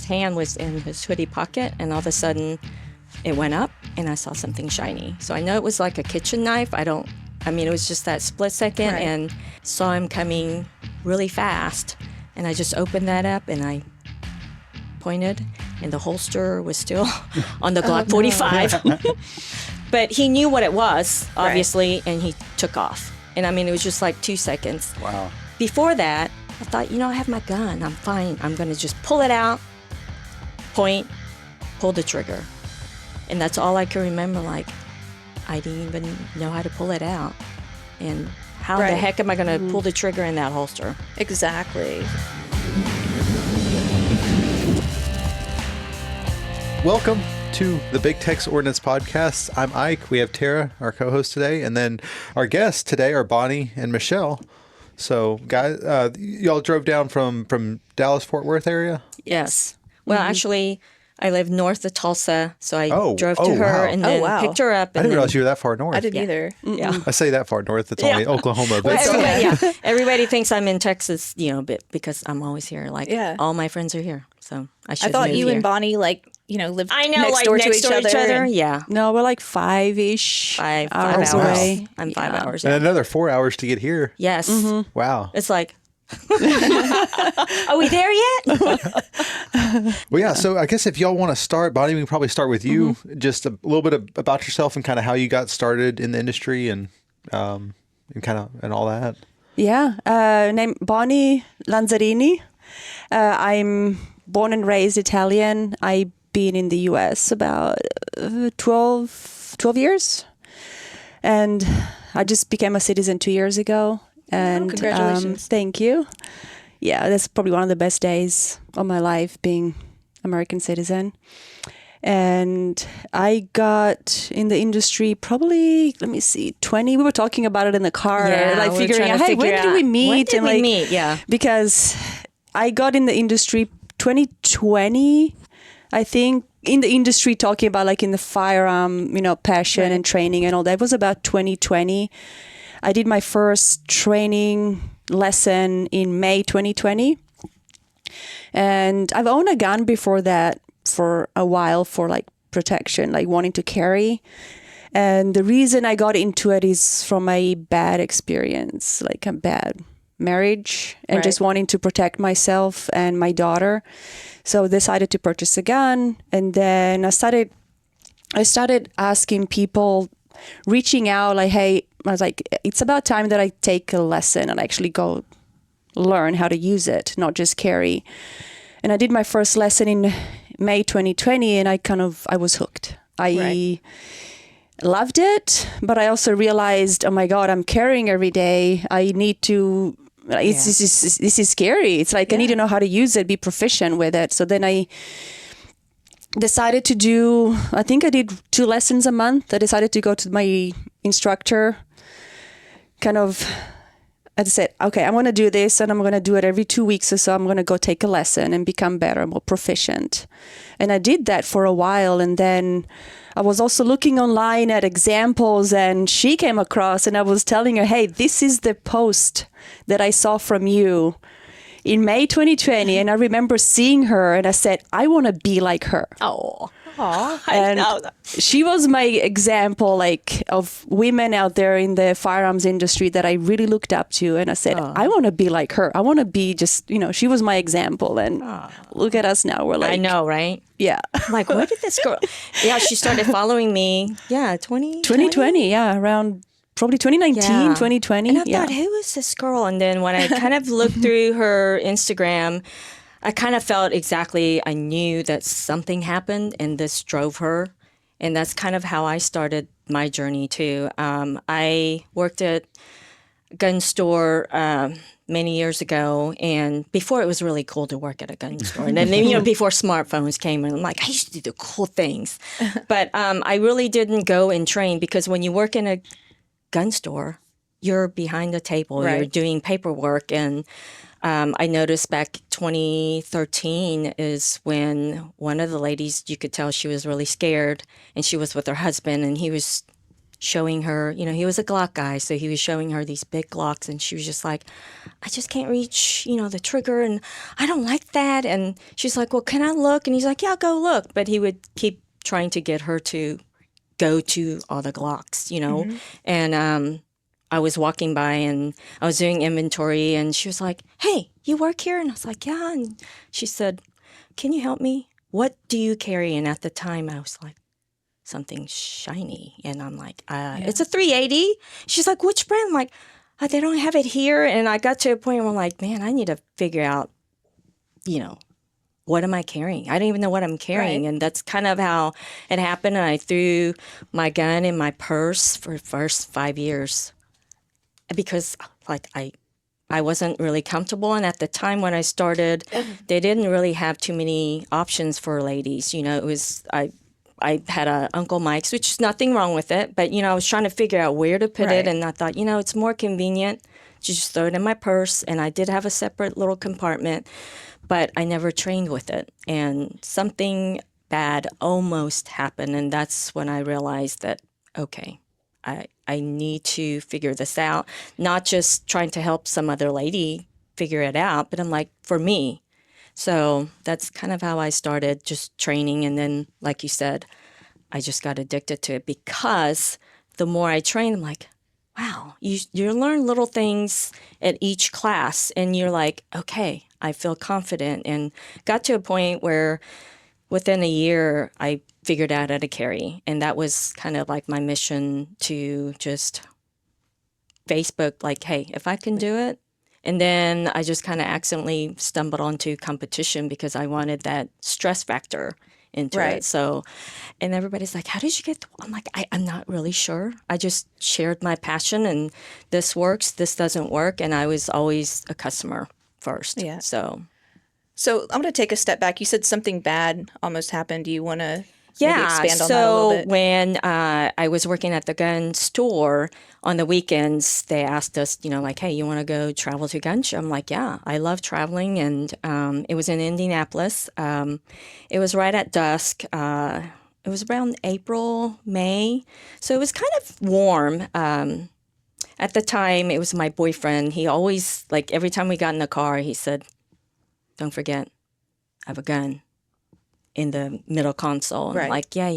hand was in his hoodie pocket, and all of a sudden it went up and I saw something shiny. So I know it was like a kitchen knife. It was just that split second, Right. and saw him coming really fast. And I just opened that up and I pointed, and the holster was still on the Glock 45. But he knew what it was, obviously, and he took off. And it was just like 2 seconds. Wow. Before that, I thought, I have my gun. I'm fine. I'm going to just pull it out, point, pull the trigger. And that's all I can remember. Like, I didn't even know how to pull it out. And how the heck am I going to pull the trigger in that holster? Exactly. Welcome to the Big Tex Ordnance Podcast. I'm Ike. We have Tara, our co-host today, and then our guests today are Bonnie and Michelle. So, guys, y'all drove down from Dallas, Fort Worth area? Yes. Well, actually, I live north of Tulsa, so I drove to Oh, her wow. and then picked her up. I didn't realize you were that far north. I didn't either. Yeah. I say that far north. It's only Oklahoma. But Well, everybody thinks I'm in Texas, because I'm always here. Like, Yeah. all my friends are here, so I should I thought move you here. and Bonnie lived next door next to each other. and- Yeah. No, we're like five-ish Five hours hours. away. I'm 5 hours. and Yeah. another 4 hours to get here. Yes. Wow. It's like, are we there yet? Well, yeah. So I guess if y'all want to start, Bonnie, we can probably start with you. Just a little bit about yourself and kind of how you got started in the industry and all that. Yeah, named Bonnie Lanzarini. I'm born and raised Italian. I've been in the U.S. about 12 years. And I just became a citizen 2 years ago. And congratulations. Thank you. Yeah, that's probably one of the best days of my life, being American citizen. And I got in the industry probably, 20. We were talking about it in the car, Yeah, we were figuring trying out, to hey, figure when did out, we meet? when did and we meet? Yeah. Because I got in the industry 2020, I think, in the industry talking about in the firearm, passion and training and all that. It was about 2020. I did my first training lesson in May 2020. And I've owned a gun before that for a while for protection, wanting to carry. And the reason I got into it is from a bad experience, a bad marriage and just wanting to protect myself and my daughter. So I decided to purchase a gun. And then I started asking people, reaching out hey, I was like, it's about time that I take a lesson and actually go learn how to use it, not just carry. And I did my first lesson in May 2020 and I was hooked. I loved it, but I also realized, oh my God, I'm carrying every day. I need to, this is scary. It's I need to know how to use it, be proficient with it. So then I decided to do, I think I did 2 lessons a month. I decided to go to my instructor, I said, okay, I'm going to do this and I'm going to do it every 2 weeks or so. I'm going to go take a lesson and become better, more proficient. And I did that for a while. And then I was also looking online at examples and she came across and I was telling her, hey, this is the post that I saw from you in May 2020. And I remember seeing her and I said, I want to be like her. Oh. And she was my example, of women out there in the firearms industry that I really looked up to. And I said, I want to be like her. I want to be just, she was my example. And look at us now. We're I know, right? Yeah. I'm like, where did this girl? Yeah, she started following me. Yeah, 2020. Yeah, around probably 2019, 2020. And I thought, who is this girl? And then when I kind of looked through her Instagram, I kind of felt I knew that something happened and this drove her. And that's kind of how I started my journey too. I worked at a gun store many years ago, and before it was really cool to work at a gun store. And then, before smartphones came, and I'm like, I used to do the cool things. But I really didn't go and train because when you work in a gun store, you're behind the table, you're doing paperwork. And I noticed back 2013 is when one of the ladies, you could tell she was really scared, and she was with her husband, and he was showing her, he was a Glock guy, so he was showing her these big Glocks, and she was just like, I just can't reach, the trigger, and I don't like that. And she's like, well, can I look? And he's like, yeah, go look. But he would keep trying to get her to go to all the Glocks, And I was walking by and I was doing inventory, and she was like, hey, you work here? And I was like, yeah. And she said, can you help me? What do you carry? And at the time I was like, something shiny. And I'm like, it's a 380. She's like, which brand? I'm like, they don't have it here. And I got to a point where I'm like, man, I need to figure out, what am I carrying? I don't even know what I'm carrying. Right. And that's kind of how it happened. And I threw my gun in my purse for the first 5 years because I wasn't really comfortable. And at the time when I started, they didn't really have too many options for ladies. It was, I had a Uncle Mike's, which is nothing wrong with it. But, I was trying to figure out where to put it. And I thought, it's more convenient to just throw it in my purse. And I did have a separate little compartment, but I never trained with it. And something bad almost happened. And that's when I realized that, okay, I need to figure this out. Not just trying to help some other lady figure it out, but I'm like, for me. So that's kind of how I started just training. And then, like you said, I just got addicted to it because the more I trained, I'm like, wow, you learn little things at each class. And you're like, okay, I feel confident. And got to a point where within a year, I figured out how to carry. And that was kind of like my mission to just Facebook, like, hey, if I can do it. And then I just kind of accidentally stumbled onto competition because I wanted that stress factor into it. So, and everybody's like, how did you get? I'm like, I'm not really sure. I just shared my passion, and this works, this doesn't work. And I was always a customer first. Yeah. So I'm going to take a step back. You said something bad almost happened. Do you want to maybe expand on that a little bit? So when I was working at the gun store on the weekends, they asked us, like, hey, you want to go travel to gun show? I'm like, yeah, I love traveling. And it was in Indianapolis. It was right at dusk. It was around April, May. So it was kind of warm. At the time, it was my boyfriend. He always, like, every time we got in the car, he said, don't forget, I have a gun in the middle console. And I'm like, yeah,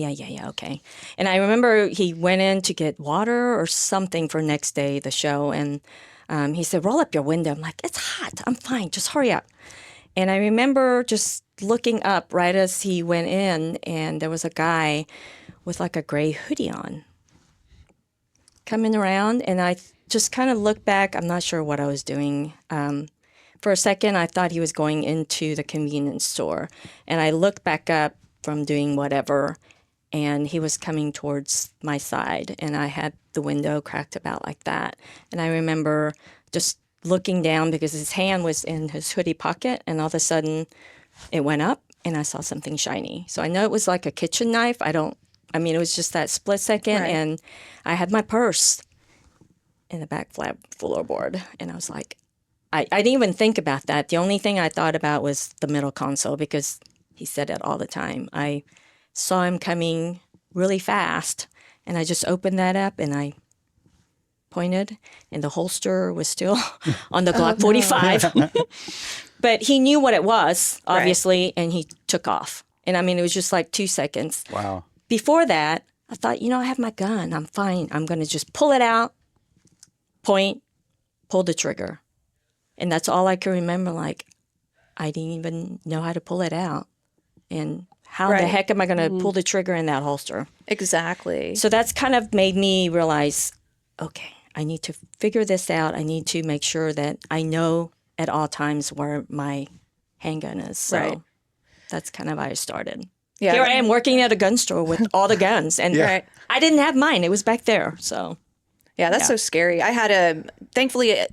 okay. And I remember he went in to get water or something for next day, the show. And he said, roll up your window. I'm like, it's hot. I'm fine. Just hurry up. And I remember just looking up right as he went in, and there was a guy with like a gray hoodie on coming around. And I just kind of looked back. I'm not sure what I was doing. For a second, I thought he was going into the convenience store. And I looked back up from doing whatever, and he was coming towards my side. And I had the window cracked about like that. And I remember just looking down because his hand was in his hoodie pocket, and all of a sudden it went up, and I saw something shiny. So I know it was like a kitchen knife. It was just that split second, and I had my purse in the back floorboard. And I was like, I didn't even think about that. The only thing I thought about was the middle console because he said it all the time. I saw him coming really fast, and I just opened that up and I pointed, and the holster was still on the Glock 45. But he knew what it was, obviously, and he took off. And it was just like 2 seconds. Wow. Before that, I thought, I have my gun. I'm fine. I'm going to just pull it out, point, pull the trigger. And that's all I can remember. Like, I didn't even know how to pull it out. And how the heck am I going to pull the trigger in that holster? Exactly. So that's kind of made me realize, okay, I need to figure this out. I need to make sure that I know at all times where my handgun is. So that's kind of how I started. Yeah. Here I am working at a gun store with all the guns. And I didn't have mine. It was back there. So, yeah, that's so scary. I had thankfully,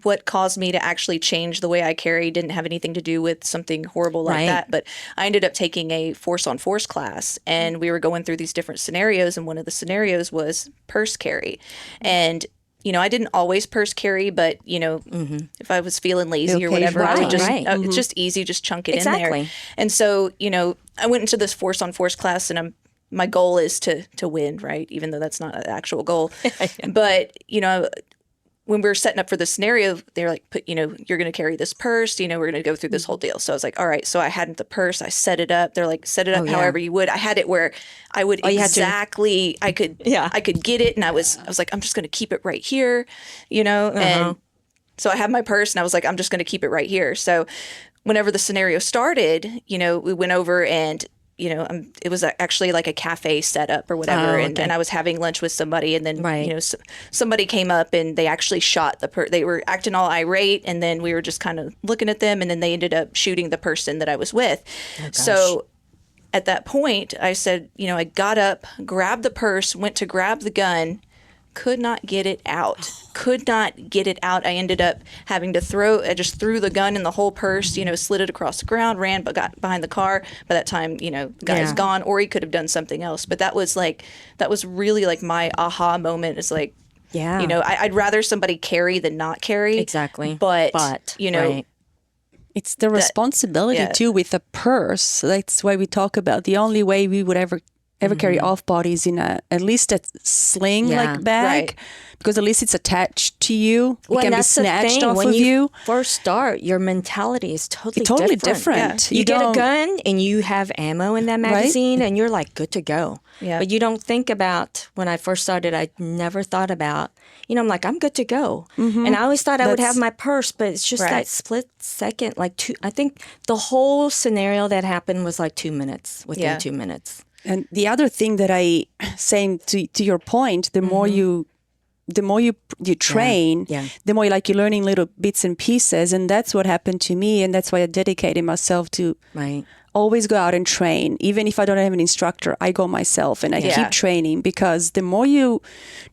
what caused me to actually change the way I carry didn't have anything to do with something horrible like that. But I ended up taking a force-on-force class, and we were going through these different scenarios. And one of the scenarios was purse carry. And, I didn't always purse carry, but, if I was feeling lazy or whatever, I would just, it's just easy, just chunk it in there. And so, I went into this force-on-force class, and I'm my goal is to win, right? Even though that's not an actual goal. But, when we were setting up for the scenario, they're like, you're going to carry this purse, we're going to go through this whole deal. So I was like, all right. So I had the purse, I set it up. They're like, set it up however you would. I had it where I would exactly, I could get it. And I was like, I'm just going to keep it right here, and so I had my purse and I was like, I'm just going to keep it right here. So whenever the scenario started, we went over and it was actually like a cafe setup or whatever. And I was having lunch with somebody, and then, somebody came up and they actually shot they were acting all irate. And then we were just kind of looking at them, and then they ended up shooting the person that I was with. So at that point I said, I got up, grabbed the purse, went to grab the gun, could not get it out. I ended up having to I just threw the gun in the whole purse, slid it across the ground, ran, but got behind the car. By that time, the guy's gone, or he could have done something else. But that was really like my aha moment. Is like, I'd rather somebody carry than not carry. Exactly. But right. It's the responsibility too with a purse. That's why we talk about the only way we would ever carry off bodies in at least a sling like bag, because at least it's attached to you. It can be snatched off of you. First start, your mentality is totally different. Yeah. You get a gun and you have ammo in that magazine, and you're like good to go. Yeah. But you don't think about, when I first started, I never thought about, I'm like, I'm good to go. And I always thought I would have my purse, but it's just that split second, I think the whole scenario that happened was like 2 minutes, within 2 minutes. And the other thing that I saying to your point, the more you train, the more you're learning little bits and pieces, and that's what happened to me, and that's why I dedicated myself to always go out and train. Even if I don't have an instructor, I go myself and I keep training, because the more you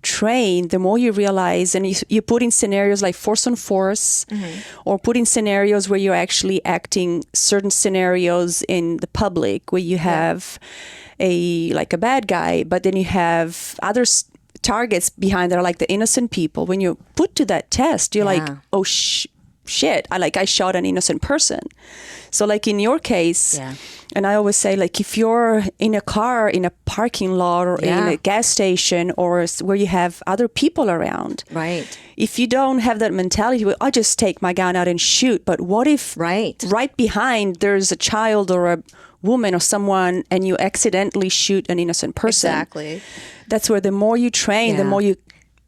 train, the more you realize, and you put in scenarios like force on force, or put in scenarios where you're actually acting certain scenarios in the public, where you have a bad guy, but then you have other targets behind that are like the innocent people. When you put to that test, you're like, oh shit, I shot an innocent person. So like in your case, and I always say, like, if you're in a car in a parking lot or in a gas station or where you have other people around, if you don't have that mentality, well, I'll just take my gun out and shoot. But what if right behind there's a child or a woman or someone, and you accidentally shoot an innocent person? Exactly. That's where the more you train, the more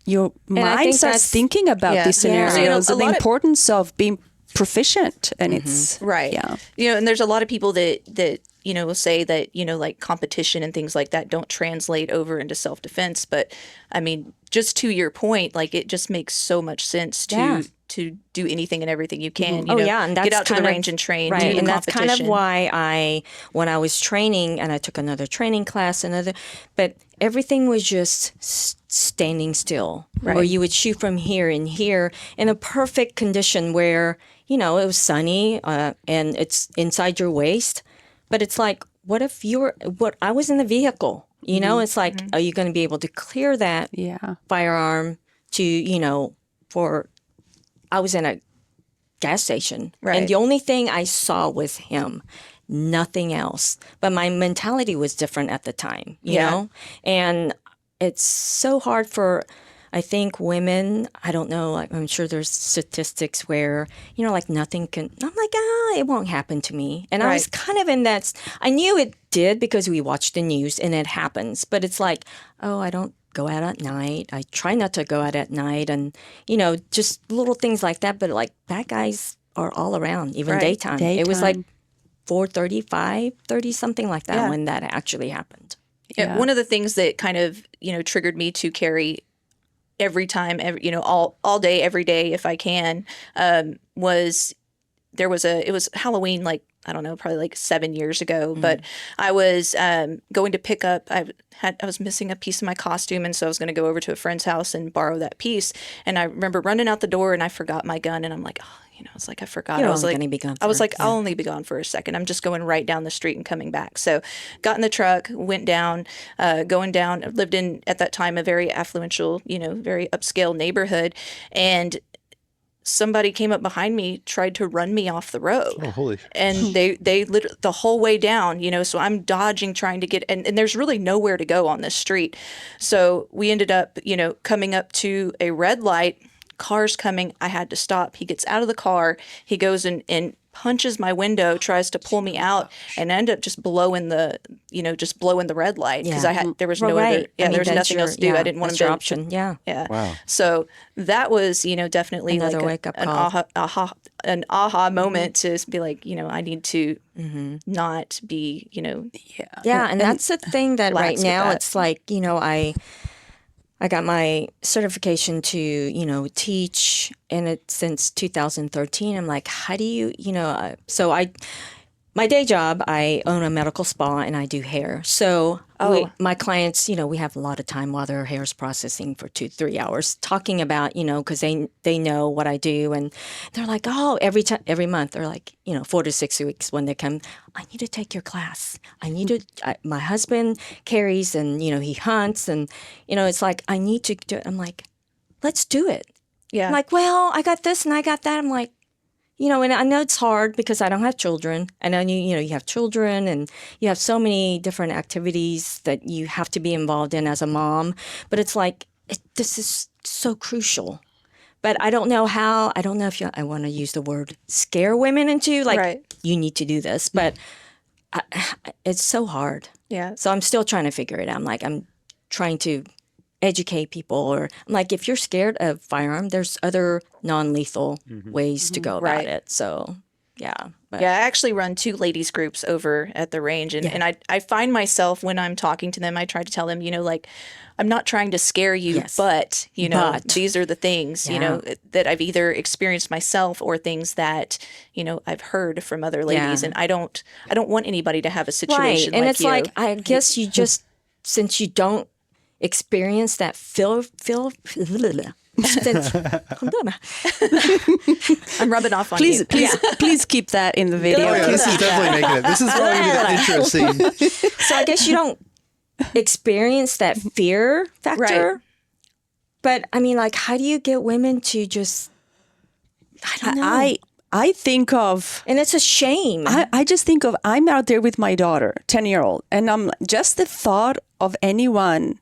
your mind starts thinking about these scenarios and the importance of being proficient. And it's and there's a lot of people that will say that like competition and things like that don't translate over into self-defense. But I mean, just to your point, like, it just makes so much sense to do anything and everything you can. And that's get out to the range and train. Right, do and that's competition. kind of why when I was training, and I took another training class, but everything was just standing still, where you would shoot from here and here in a perfect condition where, it was sunny and it's inside your waist. But it's like, what if I was in the vehicle, it's like, are you going to be able to clear that firearm to, I was in a gas station. And the only thing I saw was him, nothing else. But my mentality was different at the time, you know? And it's so hard for, I think, women. I don't know, I'm sure there's statistics where, nothing can, I'm like, it won't happen to me. And I was kind of in that, I knew it did because we watched the news and it happens. But it's like, I don't go out at night. I try not to go out at night, and just little things like that. But like, bad guys are all around, even daytime. It was like 4:30, 5:30, something like that when that actually happened. One of the things that kind of triggered me to carry every time, all day, every day, if I can, was it was Halloween, like, I don't know, probably like 7 years ago, but I was going to pick up, I was missing a piece of my costume, and so I was going to go over to a friend's house and borrow that piece. And I remember running out the door, and I forgot my gun, and I'm like, it's like, I forgot. I was like, I'll only be gone for a second. I'm just going right down the street and coming back. So got in the truck, went down, going down, lived in, at that time, a very affluential, very upscale neighborhood. And somebody came up behind me, tried to run me off the road. Oh, holy. And they literally, the whole way down, you know, so I'm dodging, trying to get, and there's really nowhere to go on this street. So we ended up, you know, coming up to a red light, cars coming. I had to stop. He gets out of the car. He goes and punches my window, tries to pull me out, and I end up just blowing the red light because there was no other, there was nothing else to do. I didn't want him to option. Yeah. Wow. So that was, you know, definitely Another like wake-up call. an aha moment to be like, you know, I need to not be, you know. Yeah, and that's the thing that right lax with now that. it's like, you know, I got my certification to, you know, teach, and it's since 2013. I'm like, how do you, you know, my day job, I own a medical spa and I do hair. So my clients, you know, we have a lot of time while their hair is processing for 2-3 hours talking about, you know, because they know what I do. And they're like, oh, every month, they're like, you know, 4 to 6 weeks when they come, I need to take your class. I need to, my husband carries and, you know, he hunts and, you know, it's like, I need to do it. I'm like, let's do it. Yeah. I'm like, well, I got this and I got that. I'm like, you know, and I know it's hard because I don't have children. I know you have children and you have so many different activities that you have to be involved in as a mom. But it's like, this is so crucial. But I don't know how, I don't know if I want to use the word scare women into, like, you need to do this. But it's so hard. Yeah. So I'm still trying to figure it out. I'm like, I'm trying to educate people, or I'm like, if you're scared of firearm, there's other non-lethal ways to go about it. So yeah. But. Yeah, I actually run 2 ladies groups over at the range, and I find myself when I'm talking to them, I try to tell them, you know, like, I'm not trying to scare you, but, you know, these are the things, you know, that I've either experienced myself or things that, you know, I've heard from other ladies, and I don't want anybody to have a situation and like it's you. like, I guess you just, since you don't experience that I'm rubbing off on Please, you. please keep that in the video. Oh, yeah, this is definitely making it. This is probably going to be the intro scene. So I guess you don't experience that fear factor. Right. But I mean, like, how do you get women to just, I don't know. I think of, and it's a shame. I just think of, I'm out there with my daughter, 10-year-old, and I'm just the thought of anyone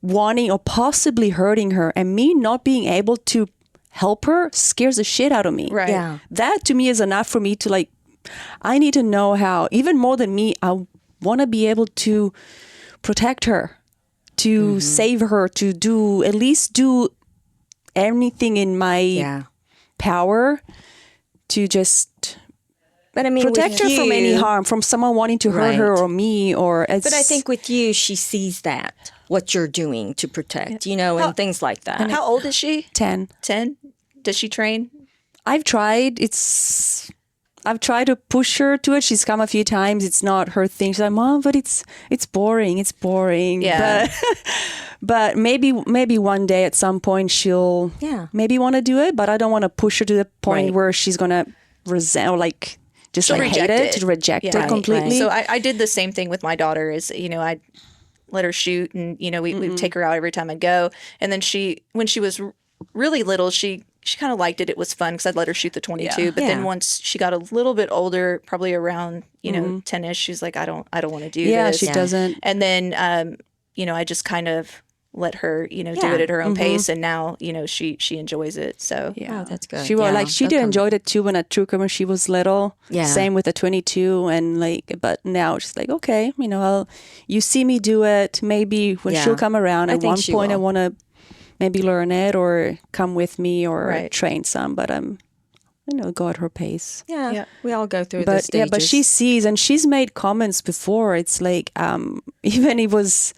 wanting or possibly hurting her and me not being able to help her scares the shit out of me. Right. Yeah. That to me is enough for me to, like, I need to know how, even more than me, I want to be able to protect her, to save her, to at least do anything in my power to just but I mean, protect her from any harm, from someone wanting to hurt her or me. But I think with you, she sees that, what you're doing to protect, you know, and things like that. How old is she? 10. 10? Does she train? I've tried. I've tried to push her to it. She's come a few times. It's not her thing. She's like, Mom, but it's boring. It's boring. Yeah. But maybe one day at some point she'll maybe want to do it. But I don't want to push her to the point where she's gonna resent or like just She'll like hate it, to reject it completely. So I did the same thing with my daughter. Is, you know, I let her shoot, and, you know, we take her out every time I go. And then when she was really little, she kind of liked it. It was fun because I'd let her shoot the 22. But then once she got a little bit older, probably around, you know, 10-ish, she's like, I don't want to do this. Yeah, she doesn't. And then, you know, I just kind of let her, you know, do it at her own pace. And now, you know, she enjoys it. So Oh, that's good. She was like, she did enjoyed it too when I took her when she was little. Yeah. Same with the 22, and like, but now she's like, okay, you know, you see me do it. Maybe when she'll come around at one point, I want to maybe learn it or come with me or train some. But you know, go at her pace. Yeah. We all go through the stages. Yeah, but she sees, and she's made comments before. It's like, even it was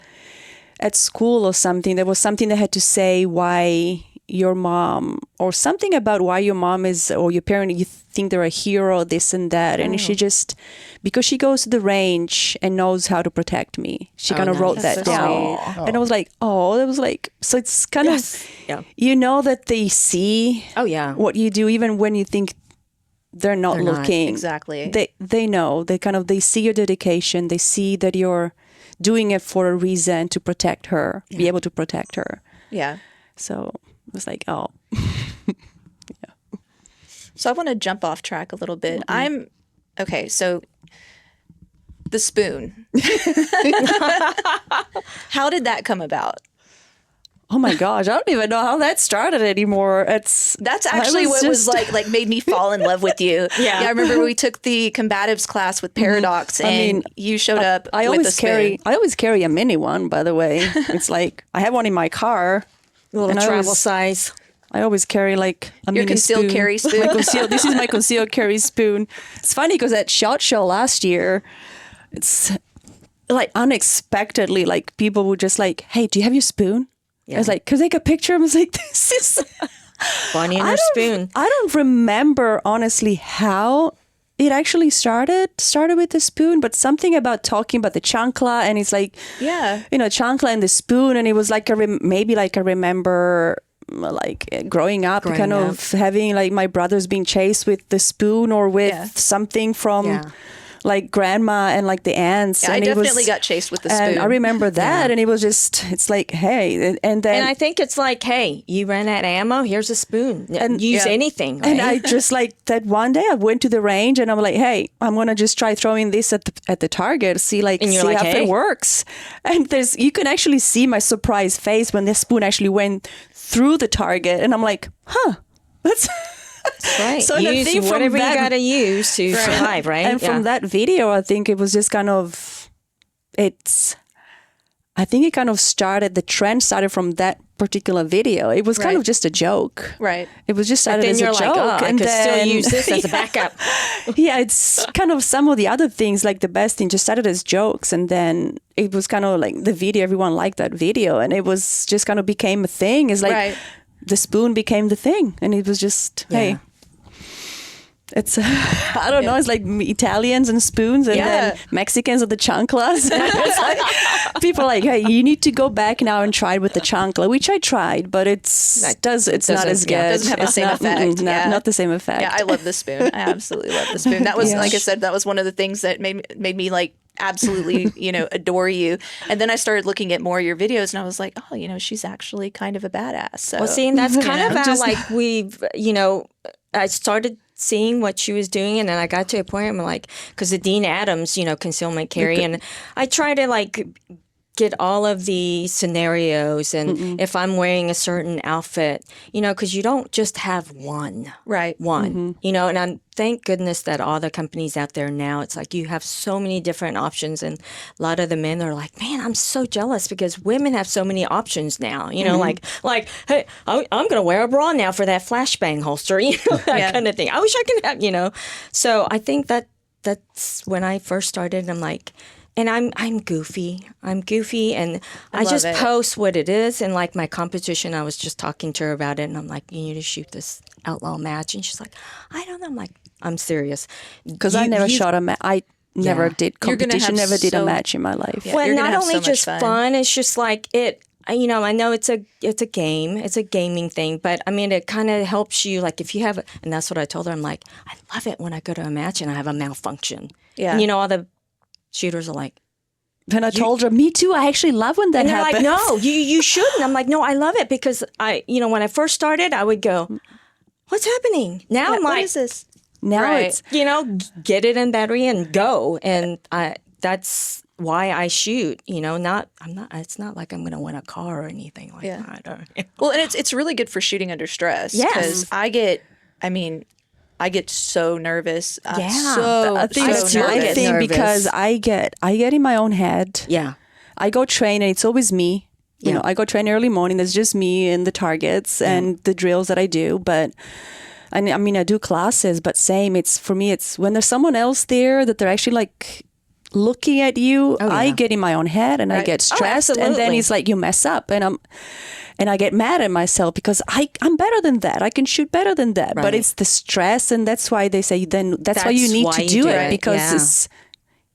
at school or something, there was something they had to say why your mom, or something about why your mom is, or your parent, you think they're a hero, this and that. And she just, because she goes to the range and knows how to protect me, she kind of wrote that down. And I was like, it was like, so it's kind of, you know, that they see what you do, even when you think they're not looking. Exactly. They know, they see your dedication. They see that you're doing it for a reason, to protect her, be able to protect her. Yeah. So it was like, oh. So I want to jump off track a little bit. Okay, so the spoon. How did that come about? Oh my gosh, I don't even know how that started anymore. That's actually what was like made me fall in love with you. Yeah, I remember we took the combatives class with Paradox, and you showed up. I with always a spoon. I always carry a mini one, by the way. It's like I have one in my car. Little travel size. I always carry like a Your mini concealed spoon. carry spoon. This is my concealed carry spoon. It's funny because at SHOT Show last year, it's like unexpectedly, like people would just like, "Hey, do you have your spoon?" Yeah. I was like, "Could I take a picture?" I was like, "This is." Bonnie and her spoon. I don't remember honestly how it actually started with the spoon, but something about talking about the chancla, and it's like, chancla and the spoon, and it was like maybe like I remember like growing up, having like my brothers being chased with the spoon or with something from like grandma and like the aunts. Yeah, and I definitely got chased with the spoon. And I remember that, and it was just, it's like, hey, and then. And I think it's like, hey, you ran out of ammo, here's a spoon. And use anything, right? And I just like that one day I went to the range and I'm like, hey, I'm going to just try throwing this at the target, see how it works. And you can actually see my surprised face when the spoon actually went through the target. And I'm like, that's right. So use whatever you got to use to survive, right? And from that video, I think it was just kind of, I think it kind of started, the trend started from that particular video. It was kind of just a joke. Right. It was just started as a joke. Like, and I could still use this as a backup. It's kind of some of the other things, like the best thing just started as jokes. And then it was kind of like the video, everyone liked that video. And it was just kind of became a thing. It's like the spoon became the thing. And it was just, hey. It's I don't know. It's like Italians and spoons, and then Mexicans are the chanclas. It's like, people are like, hey, you need to go back now and try it with the chancla, which I tried, but it's not as good. It doesn't have the same effect. Not the same effect. Yeah, I love the spoon. I absolutely love the spoon. That was like I said, that was one of the things that made me like absolutely adore you. And then I started looking at more of your videos, and I was like, oh, she's actually kind of a badass. So. Well, see, and that's kind of how like we've I started seeing what she was doing, and then I got to a point where I'm like, because the Dean Adams, concealment carry, and I try to like get all of the scenarios, and if I'm wearing a certain outfit, because you don't just have one, right? One, and I'm thank goodness that all the companies out there now, it's like you have so many different options, and a lot of the men are like, man, I'm so jealous because women have so many options now, like, hey, I'm going to wear a bra now for that flashbang holster, that kind of thing. I wish I could have, So I think that's when I first started. I'm like, and I'm goofy. And I just post what it is. And like my competition, I was just talking to her about it, and I'm like, you need to shoot this outlaw match. And she's like, I don't know. I'm like, I'm serious. Because I never shot a match. I never did competition, never did a match in my life. Yeah, well, not only just fun, it's just like it. I know it's a game, it's a gaming thing, but I mean, it kind of helps you. Like if you have, and that's what I told her. I'm like, I love it when I go to a match and I have a malfunction. Yeah, and all the shooters are like. Then I told her, me too. I actually love when that happens. Like, no, you shouldn't. I'm like, no, I love it because when I first started, I would go, what's happening? Now I'm like, what is this? Now it's, get it in battery and go. And that's why I shoot, it's not like I'm going to win a car or anything like that. Well, and it's really good for shooting under stress. Yes. Because I get so nervous. I think it's my thing because I get in my own head. Yeah. I go train and it's always me. I go train early morning. It's just me and the targets and the drills that I do. But I do classes, but same. For me, it's when there's someone else there that they're actually like looking at you. I get in my own head and I get stressed, and then it's like you mess up, and I get mad at myself because I'm better than that. I can shoot better than that, but it's the stress, and that's why they say then that's why you need to do it because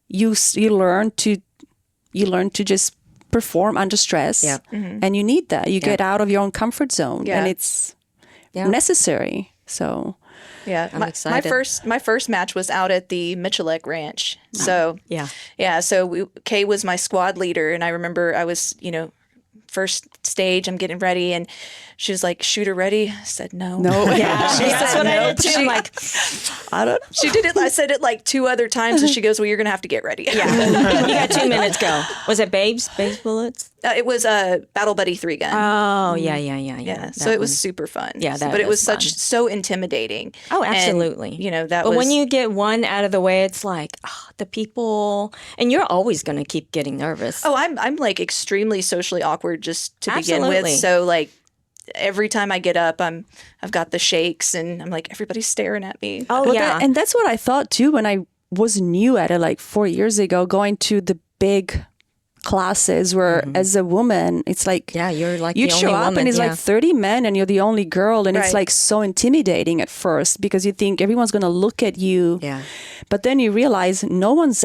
you learn to just perform under stress, and you need that. You get out of your own comfort zone, and it's necessary. So. Yeah, I'm excited. My first match was out at the Michalek Ranch. So yeah. So Kay was my squad leader, and I remember I was first stage, I'm getting ready, and she was like, "Shooter ready?" I said, "No." Yeah, that's what I did too. I'm like, I don't. She did it. I said it like 2 other times, and she goes, "Well, you're gonna have to get ready." yeah, you got 2 minutes. Go. Was it Babes bullets? It was a Battle Buddy 3-gun. Oh, yeah. Yeah, so it was super fun. Yeah, that but it was was fun. so intimidating. Oh, And, absolutely. that but was. when you get one out of the way, it's like the people, and you're always going to keep getting nervous. Oh, I'm like extremely socially awkward just to begin Absolutely. with. So like every time I get up, I've got the shakes, and I'm like, everybody's staring at me. Oh, Well, yeah. and that's what I thought too when I was new at it, like 4 years ago, going to the big classes where as a woman, it's like, yeah, you're like you'd the show only up woman. and it's yeah. like 30 men and you're the only girl. And it's Right. like so intimidating at first because you think everyone's going to look at you. Yeah. But then you realize no one's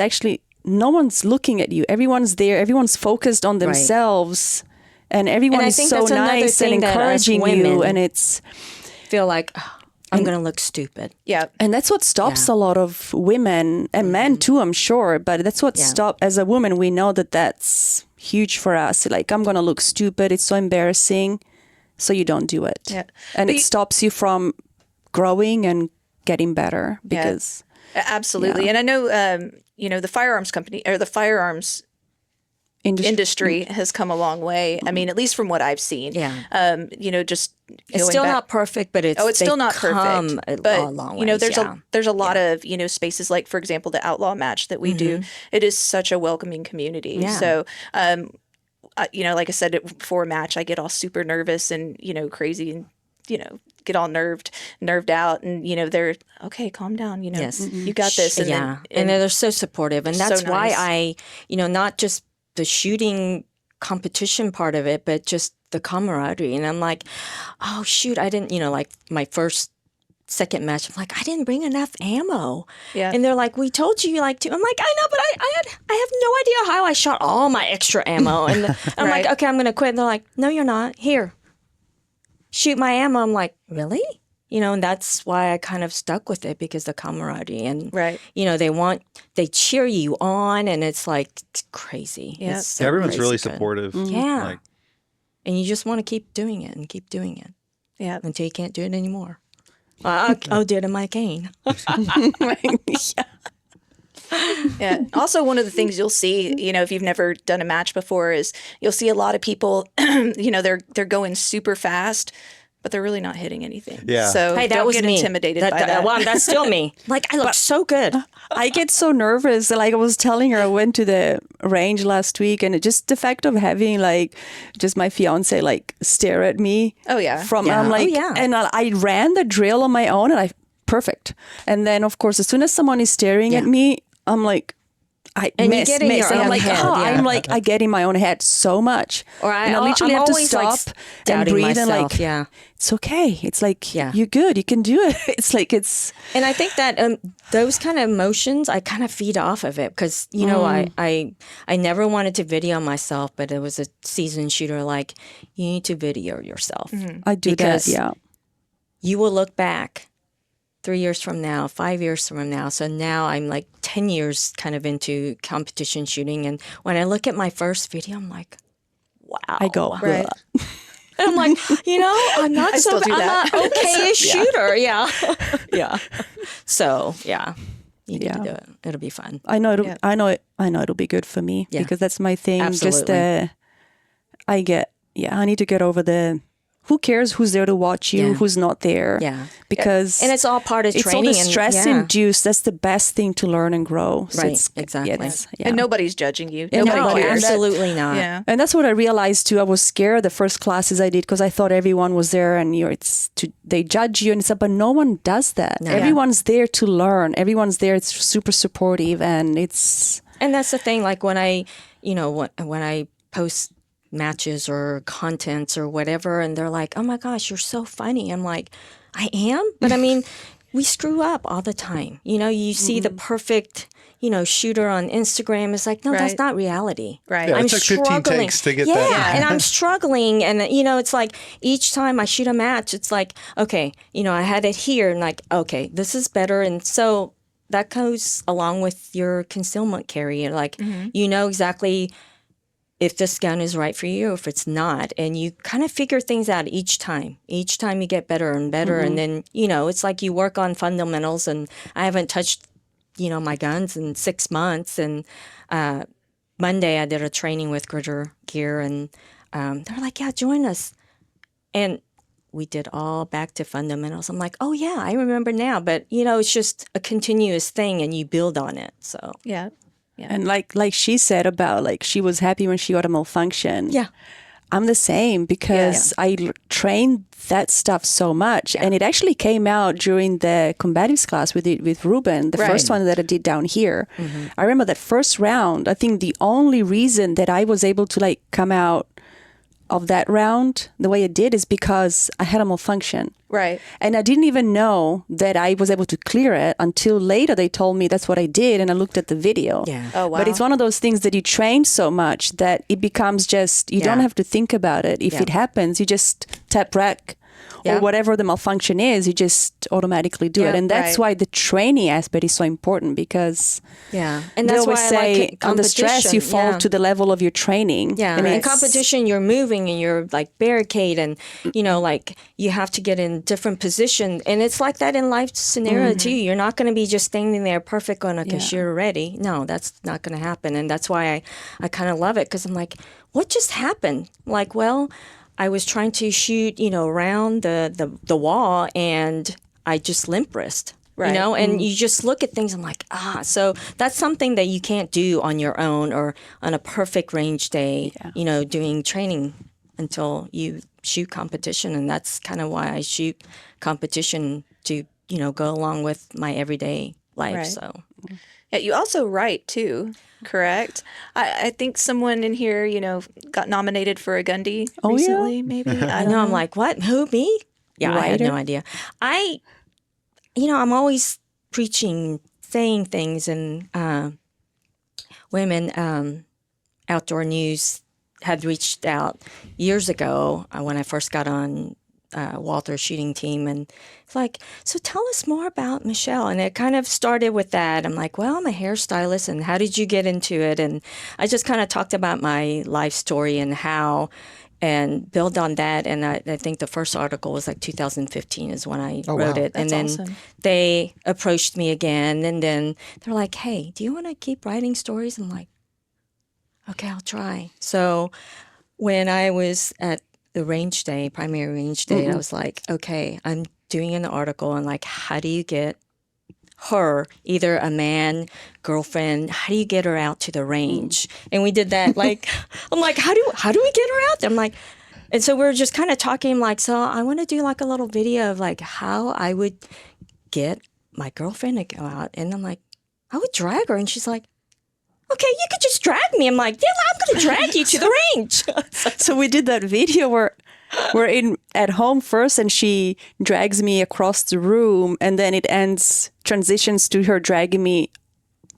looking at you. Everyone's there. Everyone's focused on themselves. And everyone And I is think so that's another nice and thing that us encouraging you. women- And it's... feel like I'm going to look stupid. Yeah. And that's what stops a lot of women and men too, I'm sure. But that's what as a woman, we know that that's huge for us. Like, I'm going to look stupid. It's so embarrassing. So you don't do it. Yeah. And But it stops you from growing and getting better Yeah. because Absolutely. And I know, the firearms company or the firearms industry has come a long way. I mean, at least from what I've seen. Yeah. Just It's going still back- not perfect, but it's Oh, it's still they've not come perfect. But a long way. there's a lot of spaces like, for example, the outlaw match that we do. It is such a welcoming community. Yeah. So, like I said before a match, I get all super nervous and crazy and get all nerved out, and they're okay. Calm down. Yes. You got this. And yeah, then, and they're so supportive, and that's so why nice. I, not just the shooting competition part of it, but just the camaraderie. And I'm like, oh shoot, I didn't, like my second match, I'm like, I didn't bring enough ammo. Yeah. And they're like, we told you like to. I'm like, I know, but I have no idea how I shot all my extra ammo. And I'm Right. like, okay, I'm gonna quit. And they're like, no, you're not. Here, shoot my ammo. I'm like, really? And that's why I kind of stuck with it, because the camaraderie and, Right. they cheer you on, and it's like it's crazy. Yeah. It's so Everyone's crazy really good. supportive. Yeah. Like, And you just want to keep doing it and keep doing it Yeah. until you can't do it anymore. I'll do it in my cane. Yeah. Also, one of the things you'll see, if you've never done a match before, is you'll see a lot of people, they're going super fast, but they're really not hitting anything. Yeah. So Hey, that don't was get me. intimidated by that. Well, that's still me. Like, I look so good. I get so nervous. Like I was telling her, I went to the range last week, and just the fact of having just my fiance stare at me. Oh, yeah. Yeah. I'm like, Oh, yeah. and I ran the drill on my own, and perfect. And then of course, as soon as someone is staring at me, I'm like, And you miss. get in your And I'm own like, head, oh, yeah. I get in my own head so much. Or and I literally I'm have to always, stop and doubting breathe myself. and yeah. it's okay. It's like, Yeah. you're good. You can do it. It's like, it's, And I think that those kind of emotions, I kind of feed off of it, because I never wanted to video myself, but it was a seasoned shooter. Like, you need to video yourself. I do Because that. Yeah. You will look back 3 years from now, 5 years from now. So now I'm like 10 years kind of into competition shooting, and when I look at my first video, I'm like, wow. I go, Right. "Ugh." And I'm like, I'm not I so still do I'm that. not okay-ish shooter. Yeah. Yeah. So yeah. You need to Yeah. do it. It'll be fun. I know Yeah. I know it'll be good for me Yeah. because that's my thing. Just Absolutely. I need to get over who cares who's there to watch you, Yeah. who's not there. Yeah. Because And it's all part of it's all training. the stress and, yeah. induced. That's the best thing to learn and grow. So Right, it's, exactly. yeah. And nobody's judging you. And Nobody No, cares. absolutely not. Yeah. And that's what I realized too. I was scared the first classes I did because I thought everyone was there and they judge you and stuff, but no one does that. No. Everyone's there to learn. Everyone's there. It's super supportive, and it's And that's the thing. Like when I post matches or contents or whatever, and they're like, "Oh my gosh, you're so funny." I'm like, "I am," but I mean, we screw up all the time. You see the perfect, shooter on Instagram. It's like, no, that's Right. not reality. Right. Yeah, I'm it took 15 struggling. takes to get yeah, that. and I'm struggling, and it's like each time I shoot a match, it's like, okay, I had it here, and like, okay, this is better, and so that goes along with your concealment carry. Like, you know exactly if this gun is right for you or if it's not. And you kind of figure things out each time. Each time you get better and better. And then, it's like you work on fundamentals. And I haven't touched, my guns in 6 months. And Monday I did a training with Gritter Gear, and they're like, yeah, join us. And we did all back to fundamentals. I'm like, oh, yeah, I remember now. But, it's just a continuous thing and you build on it. So, Yeah. And like she said about like she was happy when she got a malfunction. yeah. I'm the same because I trained that stuff so much, and it actually came out during the combatives class with Ruben, the first one that I did down here. I remember that first round. I think the only reason that I was able to like come out of that round the way I did is because I had a malfunction. Right. And I didn't even know that I was able to clear it until later they told me that's what I did, and I looked at the video. Yeah. Oh, wow. But it's one of those things that you train so much that it becomes just, you don't have to think about it. If it happens, you just tap rec or whatever the malfunction is, you just automatically do it. And that's why the training aspect is so important, because and they that's always why say I like under stress, you fall to the level of your training. Yeah, and in competition, you're moving and you're like barricade, and like you have to get in different position, and it's like that in life scenario too. You're not going to be just standing there perfect on because you're ready. No, that's not going to happen, and that's why I kind of love it, because I'm like, what just happened? Like, well, I was trying to shoot, around the wall, and I just limp wrist. Right. And you just look at things, I'm like, so that's something that you can't do on your own or on a perfect range day, doing training until you shoot competition. And that's kind of why I shoot competition to, go along with my everyday life. Right. So, yeah, you also write too, correct? I think someone in here, got nominated for a Gundy recently, maybe. I know. I'm like, what? Who, me? Yeah, I had no idea. I'm always preaching, saying things, and women outdoor news had reached out years ago when I first got on Walter's shooting team, and it's like, so tell us more about Michelle. And it kind of started with that. I'm like, well, I'm a hairstylist, and how did you get into it? And I just kind of talked about my life story and how, and build on that. And I think the first article was like 2015 is when I wrote it. That's and then awesome. They approached me again, and then they're like, hey, do you want to keep writing stories? I'm like, okay, I'll try. So when I was at the range day, primary range day, I was like, okay, I'm doing an article on like, how do you get her, either a man, girlfriend, how do you get her out to the range? And we did that. Like, I'm like, how do we get her out there? I'm like, and so we were just kind of talking like, so I want to do like a little video of like how I would get my girlfriend to go out. And I'm like, I would drag her. And she's like, okay, you could just drag me. I'm like, yeah, I'm going to drag you to the range. So we did that video where we're at home first, and she drags me across the room, and then it transitions to her dragging me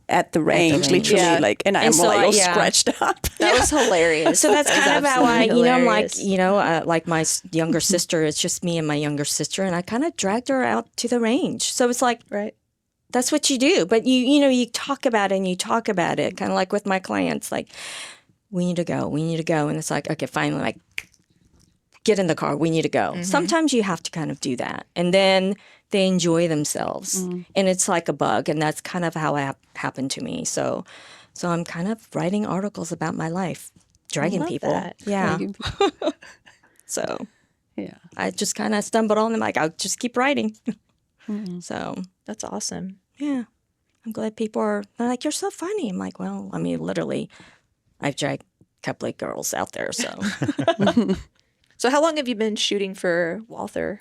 at the range, literally, and I'm so all scratched up. That was hilarious. So that's kind of how I, I'm like, hilarious. like my younger sister, it's just me and my younger sister, and I kind of dragged her out to the range. So it's like, Right. that's what you do. But you talk about it and you talk about it, kind of like with my clients, like, we need to go. And it's like, okay, finally, like, get in the car, we need to go. Sometimes you have to kind of do that. And then they enjoy themselves. And it's like a bug. And that's kind of how it happened to me. So I'm kind of writing articles about my life, dragging people. That. Yeah. So I just kind of stumbled on them, like, I'll just keep writing. So That's awesome. yeah, I'm glad people are like, you're so funny. I'm like, well, I mean, literally, I've dragged a couple of girls out there. So So how long have you been shooting for Walther?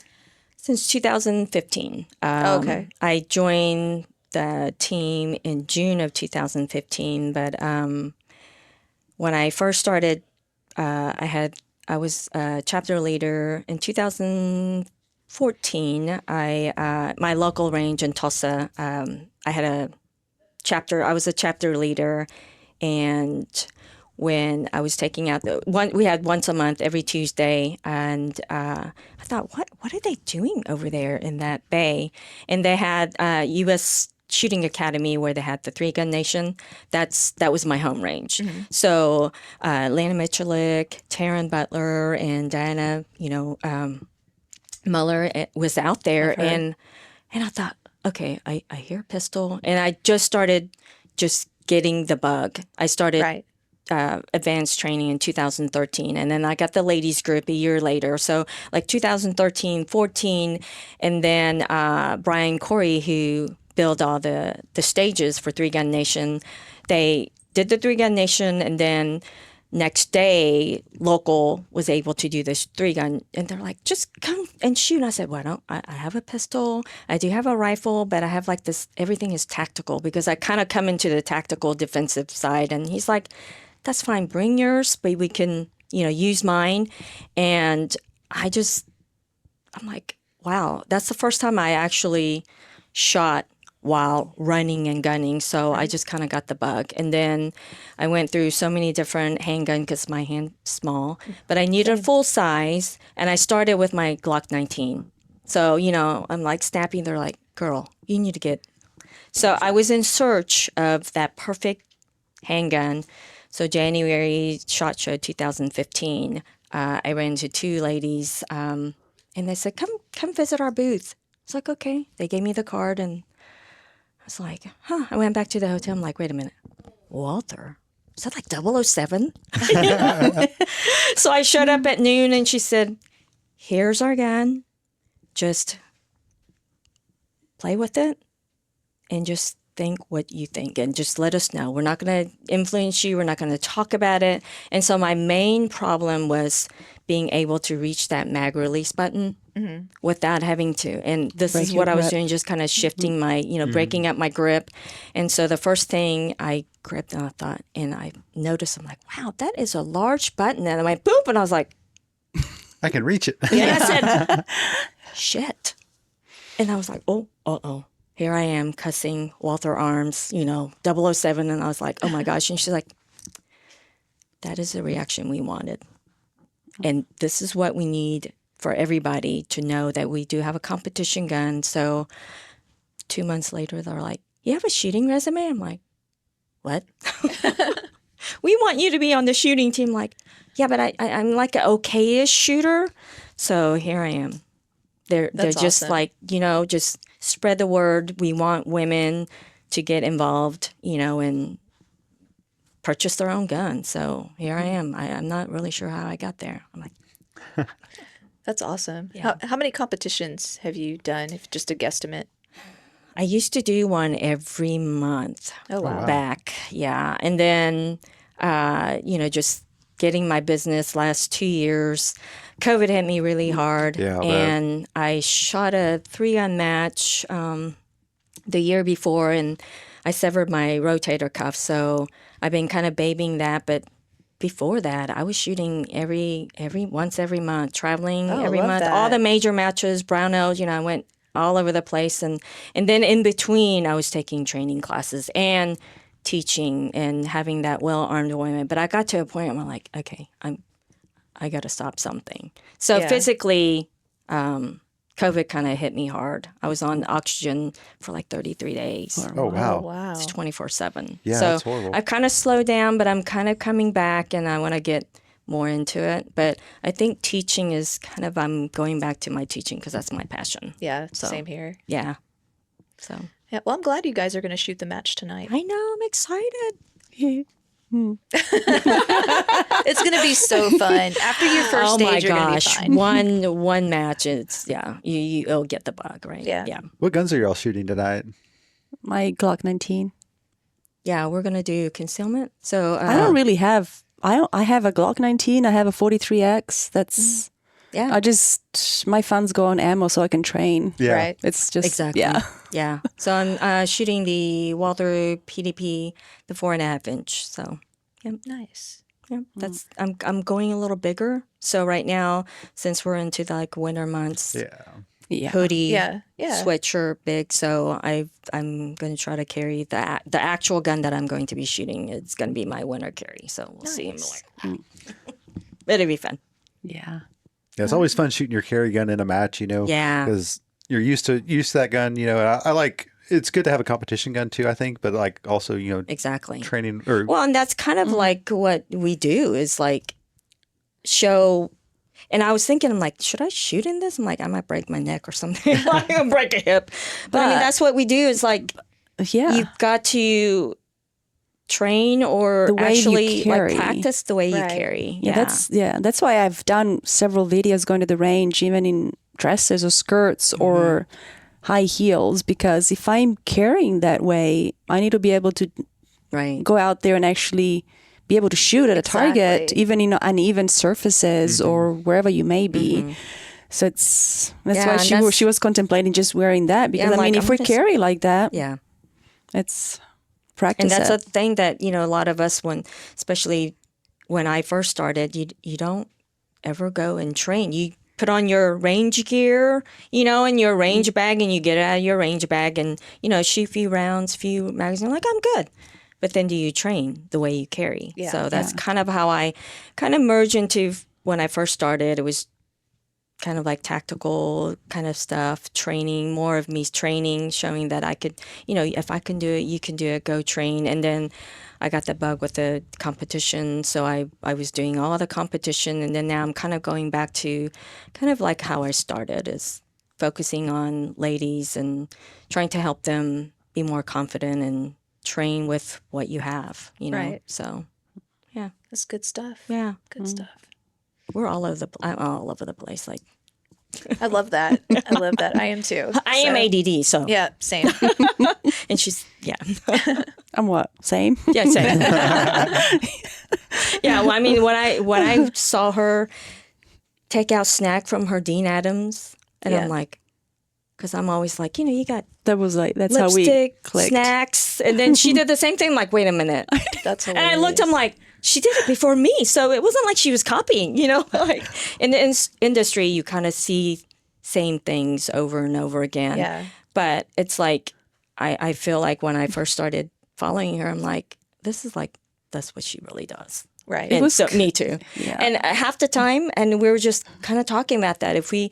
since 2015, Okay. I joined the team in June of 2015. But when I first started, I was a chapter leader in 2014. My local range in Tulsa, I was a chapter leader, and when I was taking out we had once a month every Tuesday, and I thought, what are they doing over there in that bay? And they had U.S. shooting academy where they had the 3-gun nation. That was my home range. So Lana Michalik, Taryn Butler, and Diana, Muller was out there, and I thought, okay, I hear a pistol, and I just started just getting the bug. I started advanced training in 2013, and then I got the ladies group a year later. So like 2013, 14, and then Brian Corey, who built all the stages for 3-gun nation, they did the 3-gun nation, and then next day, local was able to do this 3-gun, and they're like, just come and shoot. And I said, well, I have a pistol. I do have a rifle, but I have like this, everything is tactical, because I kind of come into the tactical defensive side. And he's like, that's fine, bring yours, but we can, use mine. And I'm like, wow, that's the first time I actually shot while running and gunning. So I just kind of got the bug. And then I went through so many different handguns because my hand's small, but I needed a full size. And I started with my Glock 19. So, I'm like snapping. They're like, girl, you need to get. So I was in search of that perfect handgun. So January SHOT Show 2015, I ran into 2 ladies and they said, come visit our booth. It's like, okay. They gave me the card, and I was like, I went back to the hotel. I'm like, wait a minute. Walter? Is that like 007? So I showed up at noon, and she said, here's our gun. Just play with it and just think what you think, and just let us know. We're not going to influence you. We're not going to talk about it. And so my main problem was being able to reach that mag release button without having to. And this is what I was doing, just kind of shifting my, breaking up my grip. And so the first thing I gripped, and I thought, and I noticed, I'm like, wow, that is a large button. And I went boop, and I was like, I can reach it. and I said, shit. And I was like, oh. Here I am cussing Walther Arms, 007. And I was like, oh my gosh. And she's like, that is the reaction we wanted. And this is what we need for everybody to know, that we do have a competition gun. So 2 months later, they're like, you have a shooting resume? I'm like, what? We want you to be on the shooting team. Like, yeah, but I'm like an okay-ish shooter. So here I am. They're just awesome. Like, just spread the word. We want women to get involved, and purchase their own gun. So here I am. I'm not really sure how I got there. I'm like, that's awesome. Yeah. How many competitions have you done, if just a guesstimate? I used to do one every month. Oh, wow. Back. Yeah. And then, just getting my business last 2 years, COVID hit me really hard. Yeah, and I shot a 3-gun match the year before, and I severed my rotator cuff. So I've been kind of babying that. But before that, I was shooting once every month, traveling every month, all the major matches, Brownells, I went all over the place. And then in between, I was taking training classes and teaching and having that well-armed women. But I got to a point where I'm like, okay, I got to stop something. So physically, COVID kind of hit me hard. I was on oxygen for like 33 days. Oh, wow. Wow. It's 24/7. Yeah, so that's horrible. I've kind of slowed down, but I'm kind of coming back, and I want to get more into it. But I think teaching is I'm going back to my teaching because that's my passion. Yeah, So, same here. Yeah. So Yeah, well, I'm glad you guys are going to shoot the match tonight. I know, I'm excited. It's going to be so fun. After your first stage, you're going to be fine. one match, you'll get the bug, right? Yeah. What guns are y'all shooting tonight? My Glock 19. Yeah, we're gonna do concealment. So I don't really have. I have a Glock 19. I have a 43X. That's yeah. my funds go on ammo so I can train. Yeah. Right. It's just Exactly. Yeah. So I'm shooting the Waldran PDP, the 4.5 inch. So Nice. yeah, that's I'm going a little bigger. So right now, since we're into like winter months, hoodie, Yeah. sweatshirt, big. So I'm going to try to carry the actual gun that I'm going to be shooting. It's going to be my winter carry. So we'll see. It'll be fun. Yeah. Yeah, it's always fun shooting your carry gun in a match, Yeah. because you're used to that gun, and I like it's good to have a competition gun too, I think, but like also, Exactly. training or Well, and that's kind of like what we do is like show. And I was thinking, I'm like, should I shoot in this? I'm like, I might break my neck or something. I'm gonna break a hip. But I mean, that's what we do is like, you've got to train or The way you actually like carry. practice the way you Right. carry. That's why I've done several videos going to the range, even in dresses or skirts or high heels, because if I'm carrying that way, I need to be able to Right. go out there and actually be able to shoot at a target, Exactly. even in uneven surfaces or wherever you may be. So that's why she was contemplating just wearing that, because I'm I mean, like, if I'm we just- carry like that, Yeah. it's practice. And that's it. a thing that, a lot of us, especially when I first started, you don't ever go and train. You put on your range gear, in your range bag, and you get it out of your range bag and, shoot a few rounds, few magazines, like, I'm good. But then do you train the way you carry? Yeah. So that's kind of how I kind of merged into when I first started. It was kind of like tactical kind of stuff, training, more of me training, showing that I could, if I can do it, you can do it, go train. And then I got the bug with the competition. So I was doing all the competition. And then now I'm kind of going back to kind of like how I started, is focusing on ladies and trying to help them be more confident and train with what you have, Right. So That's good stuff. yeah, Good stuff. we're I'm all over the place. Like I love that. I love that. I am too. I am ADD, so Yeah, same. and she's I'm what? Same? yeah, same. Yeah, well, I mean, when I saw her take out snack from her Dean Adams, and Yeah. I'm like, because I'm always like, you got That was like, that's how we lipstick, clicked. snacks, and then she did the same thing. I'm like, wait a minute, That's and hilarious. I looked, I'm like, she did it before me, so it wasn't like she was copying, Like in the industry, you kind of see same things over and over again. Yeah. But it's like, I feel like when I first started following her, I'm like, this is like, that's what she really does. Right. And so me too. Yeah. And half the time, and we were just kind of talking about that. If we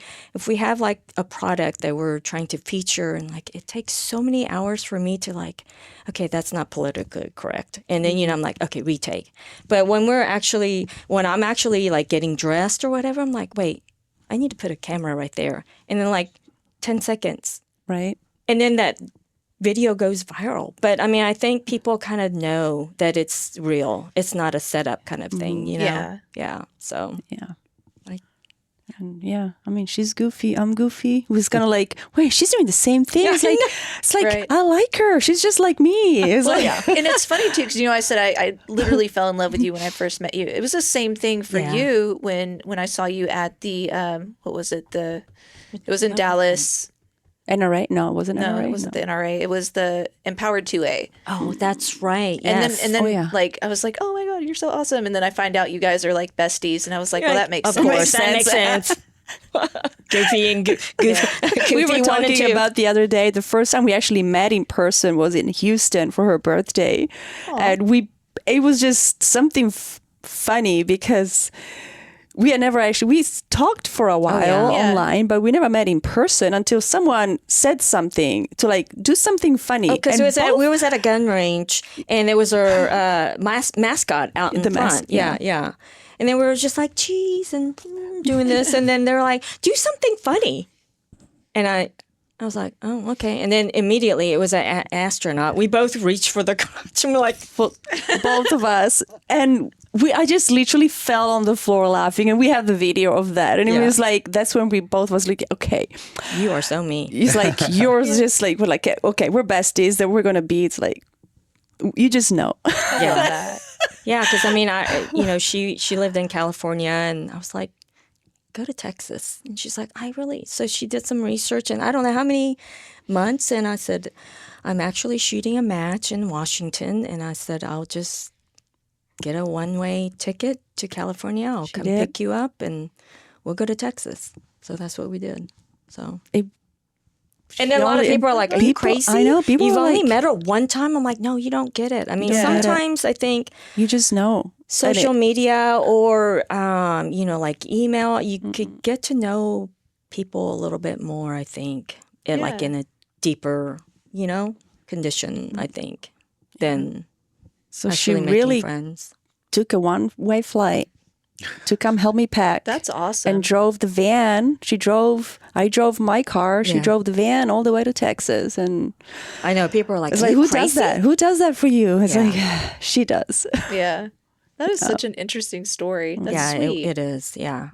have like a product that we're trying to feature, and like it takes so many hours for me to like, okay, that's not politically correct. And then I'm like, okay, retake. But when I'm actually like getting dressed or whatever, I'm like, wait, I need to put a camera right there. And then like 10 seconds. Right? And then that video goes viral. But I mean, I think people kind of know that it's real. It's not a setup kind of thing, Yeah. Yeah. So Yeah. Like- And yeah, I mean, she's goofy. I'm goofy. It was kind of like, wait, she's doing the same thing. It's like Right. I like her. She's just like me. It's like, And it's funny too, because I said I literally fell in love with you when I first met you. It was the same thing for Yeah. you when I saw you at the what was it? It was in Dallas. NRA? No, it wasn't No, NRA. it wasn't the NRA. It was the Empowered 2A. oh, that's right. And Yes. then Oh, yeah. like I was like, oh my god, you're so awesome. And then I find out you guys are like besties, and I was like, well, that makes of sense. course, that makes sense. Goofy and goofy. We were one and talking two. about the other day. The first time we actually met in person was in Houston for her birthday, and it was just something funny because we had never we talked for a while Yeah. online, but we never met in person until someone said something to like do something funny. Because And we was at a gun range, and there was our mascot out in The front. Yeah. And then we were just like, cheese, and doing this. And then they're like, do something funny. And I was like, oh, okay. And then immediately it was an astronaut. We both reached for the crotch, and we're like, both of us, and I just literally fell on the floor laughing, and we have the video of that, and it Yeah. was like that's when we both was like, okay, you are so mean. it's like yours just like we're like, okay, we're besties, that we're gonna be. It's like you just know. Yeah. Yeah, because I mean, she lived in California, and I was like, go to Texas. And she's like, so she did some research, and I don't know how many months. And I said, I'm actually shooting a match in Washington. And I said, I'll just get a one-way ticket to California. I'll come did. pick you up, and we'll go to Texas. So that's what we did. So. And then a lot of people are like, are you crazy? I know, people You've are only like- met her one time? I'm like, no, you don't get it. I mean, Yeah. sometimes I think You just know. social media or like email, you could get to know people a little bit more, I think, like Yeah. in a deeper condition, I think, than So she actually making really friends. took a one-way flight to come help me pack. That's awesome. And drove the van. I drove my car. She Yeah. drove the van all the way to Texas. And I know people are like, it's "Are like, you who crazy?" does that? Who does that for you? It's Yeah. like, she does. Yeah. That is such an interesting story. That's Yeah, sweet. it is. Yeah.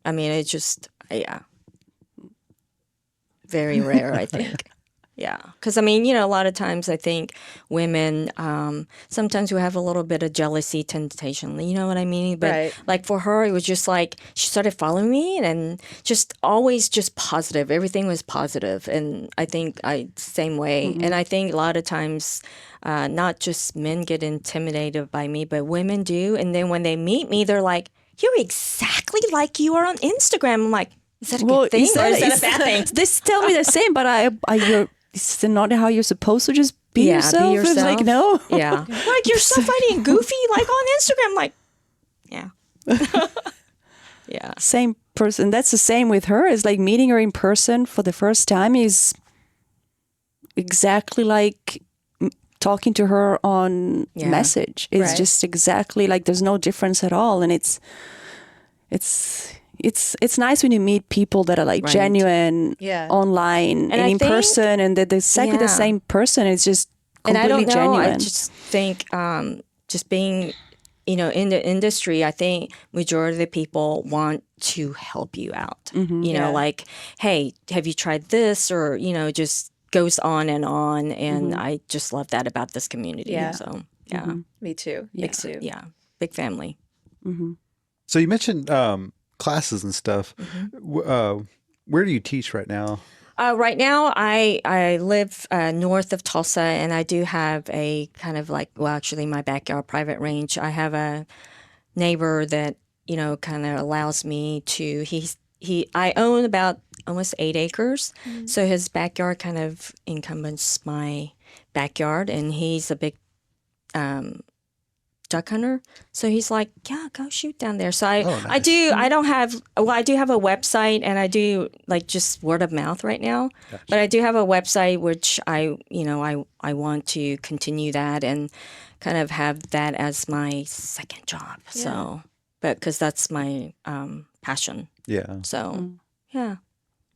I mean, it's just, very rare, I think. Yeah. Because, I mean, a lot of times I think women, sometimes we have a little bit of jealousy temptation. You know what I mean? But Right. like for her, it was just like she started following me and just always just positive. Everything was positive. And I think same way. And I think a lot of times, not just men get intimidated by me, but women do. And then when they meet me, they're like, "You're exactly like you are on Instagram." I'm like, is that a good thing or is that a bad thing? They tell me the same, but it's not how you're supposed to just be Yeah, yourself. be It's like, yourself. no. Yeah. Like, you're so funny and goofy, like on Instagram. I'm like, yeah. Yeah. Same person. That's the same with her. It's like meeting her in person for the first time is exactly like talking to her on Yeah. message. It's Right. just exactly like there's no difference at all. And it's nice when you meet people that are like Right. genuine Yeah. online and I in think- person, and they're exactly the Yeah. same person. It's just And I completely don't know. genuine. I just think just being, in the industry, I think majority of the people want to help you out. Yeah. Like, hey, have you tried this? Or, just goes on. And I just love that about this community. Yeah. So, yeah. Me too. Me too. Yeah. Big family. So you mentioned classes and stuff. Where do you teach right now? Right now, I live north of Tulsa, and I do have a kind of like, well, actually, my backyard private range. I have a neighbor that kind of allows me to. I own about almost 8 acres, so his backyard kind of encompasses my backyard, and he's a big duck hunter. So he's like, yeah, go shoot down there. So I nice. do. I don't have. Well, I do have a website, and I do like just word of mouth right now. Gotcha. But I do have a website which I want to continue that and kind of have that as my second job. So, but because that's my passion. Yeah. So, yeah.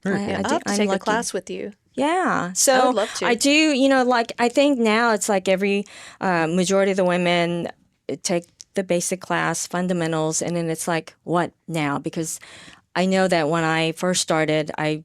Very I- cool. I I'll do- have to I'm take a lucky. class with you. Yeah. I So would love to. I do, like I think now it's like every majority of the women take the basic class, fundamentals, and then it's like, what now? Because I know that when I first started, I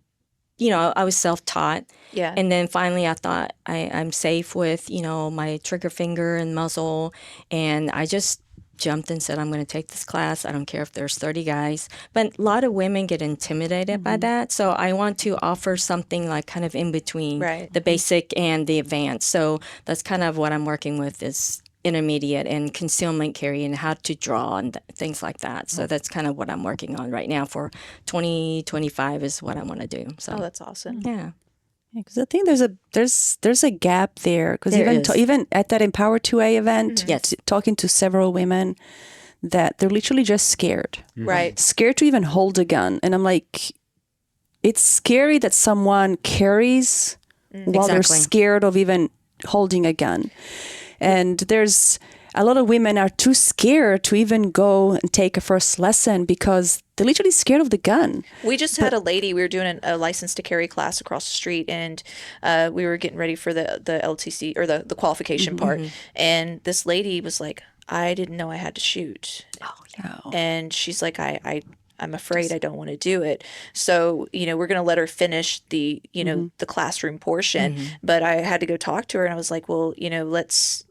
was self-taught. Yeah. And then finally I thought I'm safe with, my trigger finger and muzzle. And I just jumped and said, I'm going to take this class. I don't care if there's 30 guys. But a lot of women get intimidated by that. So I want to offer something like kind of in between Right. the basic and the advanced. So that's kind of what I'm working with is intermediate and concealment carry and how to draw and things like that. So that's kind of what I'm working on right now for 2025 is what I want to do. So Oh, that's awesome. yeah. Because I think there's a gap there. Because There even is. even at that Empower 2A event, Yes. talking to several women, that they're literally just scared, Right. scared to even hold a gun. And I'm like, it's scary that someone carries while they're Exactly. scared of even holding a gun. And there's a lot of women are too scared to even go and take a first lesson because they're literally scared of the gun. We just had a lady. We were doing a license to carry class across the street, and we were getting ready for the LTC or the qualification part. And this lady was like, "I didn't know I had to shoot." Oh, yeah. And she's like, I'm afraid I don't want to do it. So, we're going to let her finish the, the classroom portion. But I had to go talk to her, and I was like, well, let's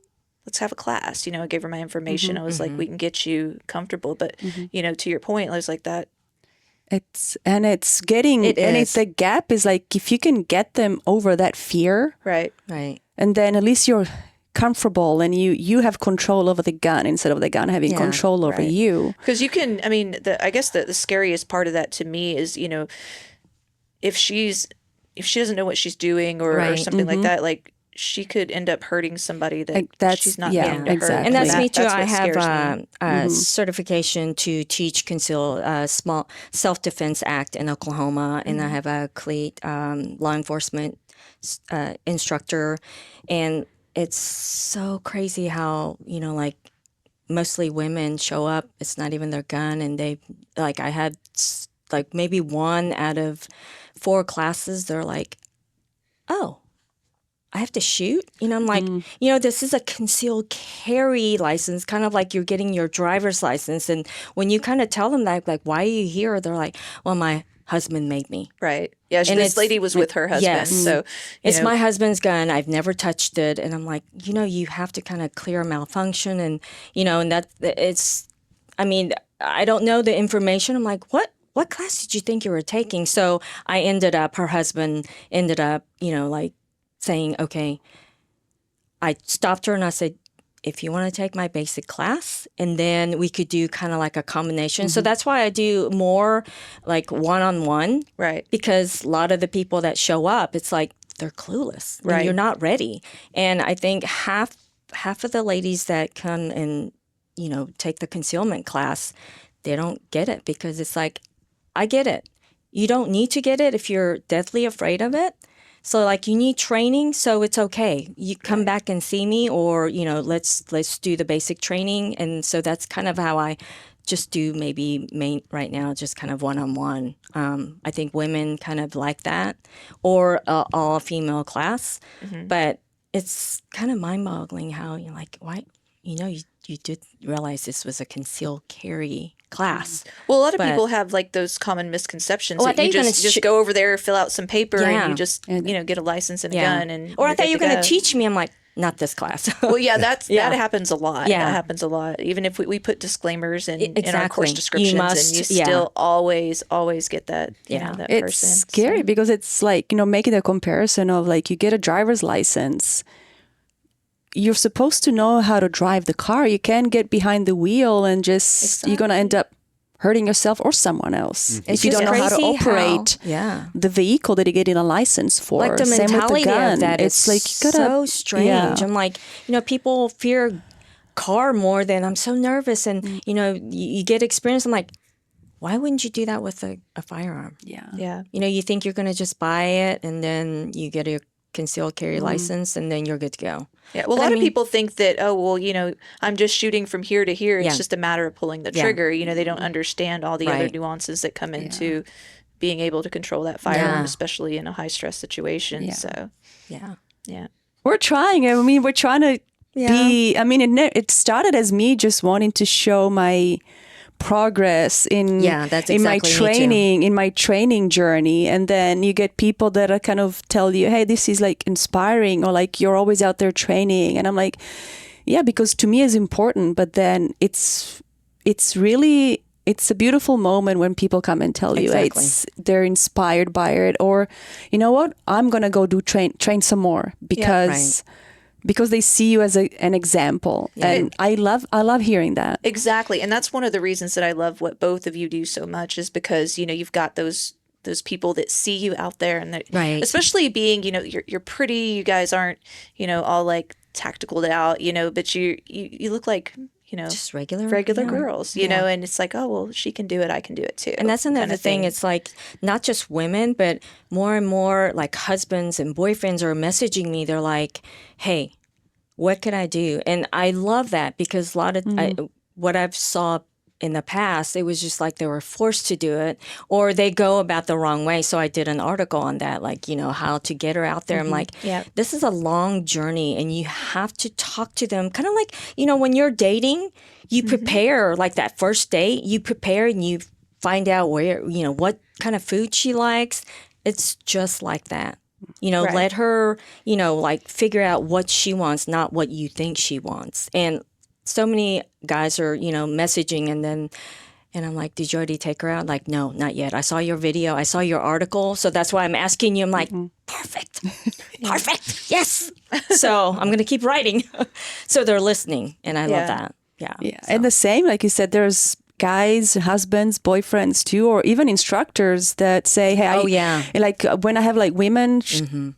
have a class. I gave her my information. I was like, we can get you comfortable. But, to your point, I was like that. It's getting It and is. the gap is like if you can get them over that fear, Right. Right. and then at least you're comfortable and you have control over the gun instead of the gun having Yeah, control over right. you. Because you can, I guess the scariest part of that to me is, if she doesn't know what she's doing or Right. something like that, like she could end up hurting somebody that Like, that's- she's not yeah, meaning to hurt. exactly. And that's me too. That's I what have scares me. a certification to teach small self-defense act in Oklahoma, and I have a CLEAT law enforcement instructor, and it's so crazy how, you know, like mostly women show up. It's not even their gun, and they like I had like maybe 1 out of 4 classes. They're like, "Oh, I have to shoot?" You know, I'm like, you know, this is a concealed carry license, kind of like you're getting your driver's license. And when you kind of tell them that, like, why are you here? They're like, well, my husband made me. Right. Yeah. And This lady was with her husband. yes. So It's my husband's gun. I've never touched it. And I'm like, you know, you have to kind of clear malfunction. And, you know, and that it's, I mean, I don't know the information. I'm like, what class did you think you were taking? So her husband ended up, you know, like saying, okay, I stopped her and I said, if you want to take my basic class, and then we could do kind of like a combination. So that's why I do more like one-on-one. Right. Because a lot of the people that show up, it's like they're clueless. Right. And you're not ready. And I think half of the ladies that come and, you know, take the concealment class, they don't get it, because it's like, I get it. You don't need to get it if you're deathly afraid of it. So like you need training, so it's okay. You come back and see me, or, you know, let's do the basic training. And so that's kind of how I just do right now, just kind of one-on-one. I think women kind of like that, or all female class. But it's kind of mind-boggling how you're like, why, you know, you did realize this was a concealed carry class. Well, a lot of people have like those common misconceptions Oh, I that thought you you were just gonna go over there, fill out some paper, Yeah. and you just you know get a license and a gun. And or I you're thought good you were going go. to teach me. I'm like, not this class. Well, yeah, that happens a lot. Yeah. That happens a lot. Even if we put disclaimers in our Exactly. course You descriptions, must- and you still always get that, you know, that It's person. scary So- because it's like, you know, making a comparison of like you get a driver's license. You're supposed to know how to drive the car. You can't get behind the wheel and just, you're going to end up hurting yourself or someone else if you just don't know how to crazy operate yeah. the vehicle that you're getting a license for. Like the Same with mentality the gun. of that It's is like you gotta, so strange. Yeah. I'm like, you know, people fear car more than I'm so nervous, and you know, you get experience. I'm like, why wouldn't you do that with a firearm? Yeah. Yeah. You know, you think you're going to just buy it, and then you get a concealed carry license, and then you're good to go. Yeah. Well, But a I lot of mean- people think that, oh, well, you know, I'm just shooting from here to here. It's Yeah. just a matter of pulling the Yeah. trigger. You know, they don't understand all the other Right. nuances that come into being able to control that firearm, Yeah. especially in a high stress situation. Yeah. So, Yeah. yeah. We're trying. I mean, we're trying to Yeah. be, I mean, it started as me just wanting to show my progress in Yeah, that's in my exactly me too. training, in my training journey. And then you get people that are kind of tell you, hey, this is like inspiring, or like you're always out there training. And I'm like, yeah, because to me it's important, but then it's really, it's a beautiful moment when people come and tell you Exactly. they're inspired by it, or you know what, I'm gonna go do train some more because they see you as an example. And I love hearing that. Exactly. And that's one of the reasons that I love what both of you do so much, is because, you know, you've got those people that see you out there, and that, Right. especially being, you know, you're pretty, you guys aren't, you know, all like tacticaled out, you know, but you look like, you know, Just regular girls, you know, and it's like, oh, well, she can do it, I can do it too. And that's another kind of thing. It's like not just women, but more and more like husbands and boyfriends are messaging me. They're like, hey, what could I do? And I love that, because a lot of what I've saw in the past, it was just like they were forced to do it, or they go about the wrong way. So I did an article on that, like, you know, how to get her out there. I'm like, Yeah. this is a long journey, and you have to talk to them. Kind of like, you know, when you're dating, you prepare, like that first date, you prepare and you find out where, you know, what kind of food she likes. It's just like that. You know, Right. let her, you know, like figure out what she wants, not what you think she wants. And so many guys are, you know, messaging, and I'm like, did you already take her out? Like, no, not yet. I saw your video. I saw your article. So that's why I'm asking you. I'm like, perfect. Perfect. Yes. So I'm going to keep writing. So they're listening, and I love that. Yeah. Yeah. And the same, like you said, there's guys, husbands, boyfriends too, or even instructors that say, hey, Oh, yeah. like when I have like women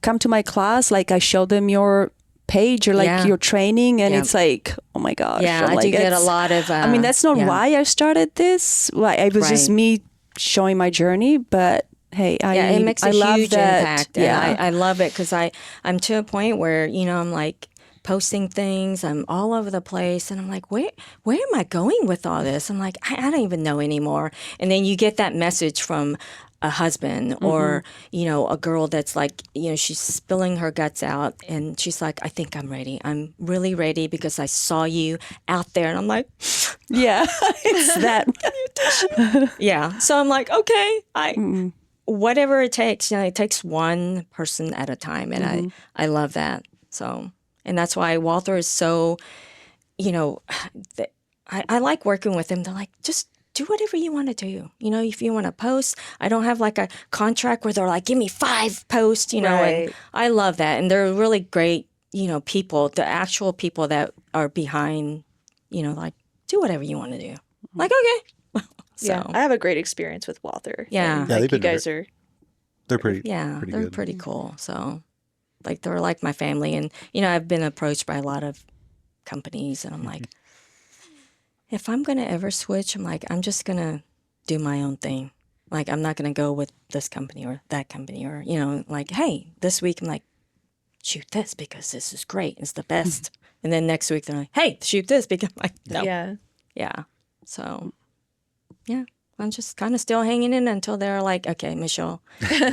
come to my class, like I show them your page or like Yeah. your training, and Yeah. it's like, oh my gosh. Yeah, I'm I like, do get a it's- lot of. I mean, that's not yeah. why I started this. Like, it was just Right. me showing my journey, but hey, it makes a love huge that. impact. And I love it because I'm to a point where, I'm like posting things. I'm all over the place. And I'm like, where am I going with all this? I'm like, I don't even know anymore. And then you get that message from a husband or, a girl that's like, she's spilling her guts out and she's like, I think I'm ready. I'm really ready because I saw you out there. And I'm like, yeah, it's that. yeah. So I'm like, okay, whatever it takes, it takes one person at a time. And I love that. So, and that's why Walter is so, I like working with him. They're like, just do whatever you want to do. If you want to post, I don't have like a contract where they're like, give me 5 posts, Right. and I love that. And they're really great, people, the actual people that are behind, like, do whatever you want to do. Like, okay. So, Yeah, I have a great experience with Walther. Yeah. And, Yeah, like, they've you been guys are. They're pretty they're good. pretty cool. So, like, they're like my family. And, I've been approached by a lot of companies and I'm like, if I'm going to ever switch, I'm like, I'm just going to do my own thing. Like, I'm not going to go with this company or that company or, like, hey, this week I'm like, shoot this because this is great. It's the best. And then next week they're like, hey, shoot this because I'm like, no. Yeah. Yeah. So, yeah. I'm just kind of still hanging in until they're like, okay, Michelle,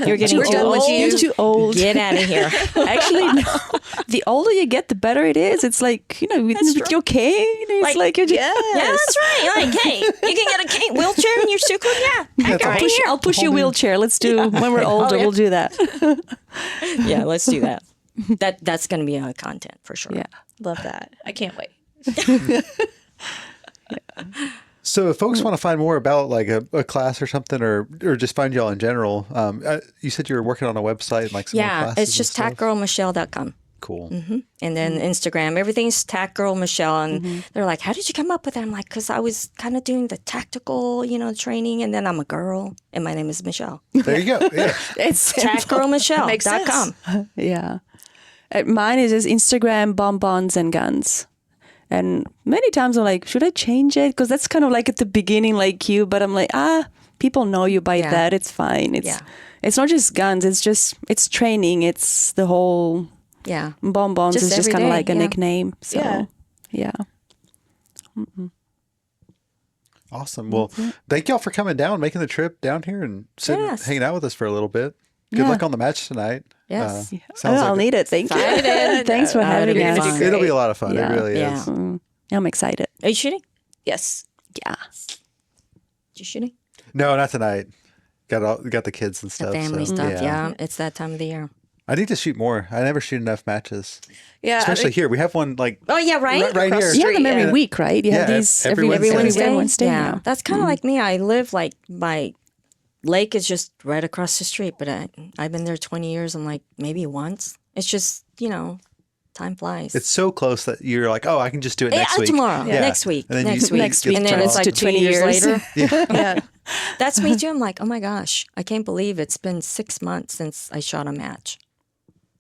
you're getting We're too done with old. you. You're too old. Get out of here. Actually, no. The older you get, the better it is. It's like, with your cane, it's like you're just, Yes. Yeah, that's right. Like, hey, you can get a cane, wheelchair and you're still cool. Yeah, I got right here. I'll push your wheelchair. Let's do, when we're older, yeah. we'll do that. Yeah, let's do that. That's going to be content for sure. Yeah. Love that. I can't wait. So if folks want to find more about like a class or something or just find y'all in general, you said you were working on a website, like some more Yeah, classes it's just and stuff? tactgirlmichelle.com. Cool. And then Instagram, everything's tactgirlmichelle. And they're like, how did you come up with that? I'm like, because I was kind of doing the tactical, training. And then I'm a girl and my name is Michelle. There you go. Yeah. It's Makes sense. tactgirlmichelle.com. Yeah. Mine is just Instagram, bonbons and guns. And many times I'm like, should I change it? Because that's kind of like at the beginning, like you, but I'm like, people know you by Yeah. that. It's fine. It's not just guns. It's training. It's the whole Yeah. bonbons Just is just every kind of day, like a yeah. nickname. So, yeah. Awesome. Well, thank y'all for coming down, making the trip down here and Yes. hanging out with us for a little bit. Good Yeah. luck on the match tonight. Yes. I'll need it. Thank you. Thanks for having be us. fun. It'll be a lot of fun. Yeah. It really Yeah. is. I'm excited. Are you shooting? Yes. Yeah. You shooting? No, not tonight. Got the kids and The stuff. family so, stuff. Yeah. It's that time of the year. I need to shoot more. I never shoot enough matches. Yeah. Especially here. We have one like Oh, yeah, right? right Across here. the You have them every Yeah. week, right? You have Yeah, these every every Wednesday. Wednesday. Yeah. now. That's kind of like me. I live like my lake is just right across the street, but I've been there 20 years. I'm like, maybe once. It's just, time flies. It's so close that you're like, oh, I can just do it next week. Tomorrow. Yeah. Next week. And then Next you- week. Next week And then it's turns like to 20 years 20 years. later. Yeah. That's me too. I'm like, oh my gosh, I can't believe it's been 6 months since I shot a match.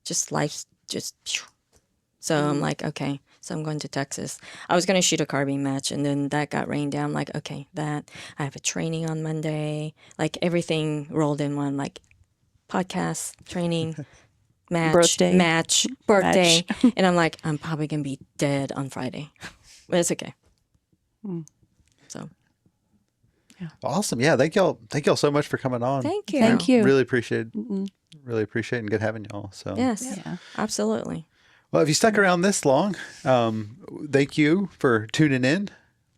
Just life, just. Phew. So I'm like, okay. So I'm going to Texas. I was going to shoot a carbine match, and then that got rained down. I'm like, okay, I have a training on Monday. Like everything rolled in one. Like podcast, training, match, Birthday. birthday, and I'm like, I'm probably gonna be dead on Friday, but it's okay. So Awesome. Yeah. Thank y'all so much for coming on. thank you. Thank you. Really appreciate and good having y'all. So Yes, Yeah. absolutely. well, if you stuck around this long, thank you for tuning in.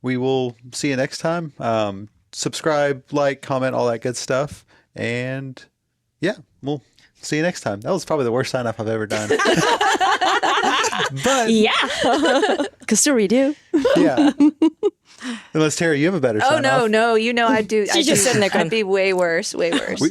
We will see you next time. Subscribe, like, comment, all that good stuff. And yeah, we'll see you next time. That was probably the worst sign off I've ever done. But Yeah. Because still redo. yeah. Unless Tara, you have a better Oh, sign off. no. I do. She's just sitting there going, I'd be way worse.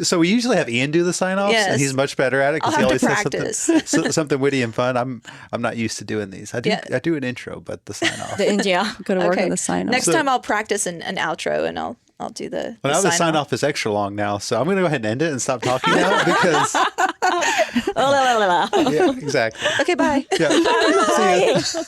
So we usually have Ian do the sign offs, Yes. and he's much better at it because I'll he have always to says something witty and fun. I'm not used to doing these. I do an intro, but the sign off. the India. Got to work Okay. on the sign off. Next time I'll practice an outro and I'll do the Well, now the sign sign off. off is extra long now, so I'm going to go ahead and end it and stop talking now because yeah, exactly. Okay, bye. Yeah. See ya.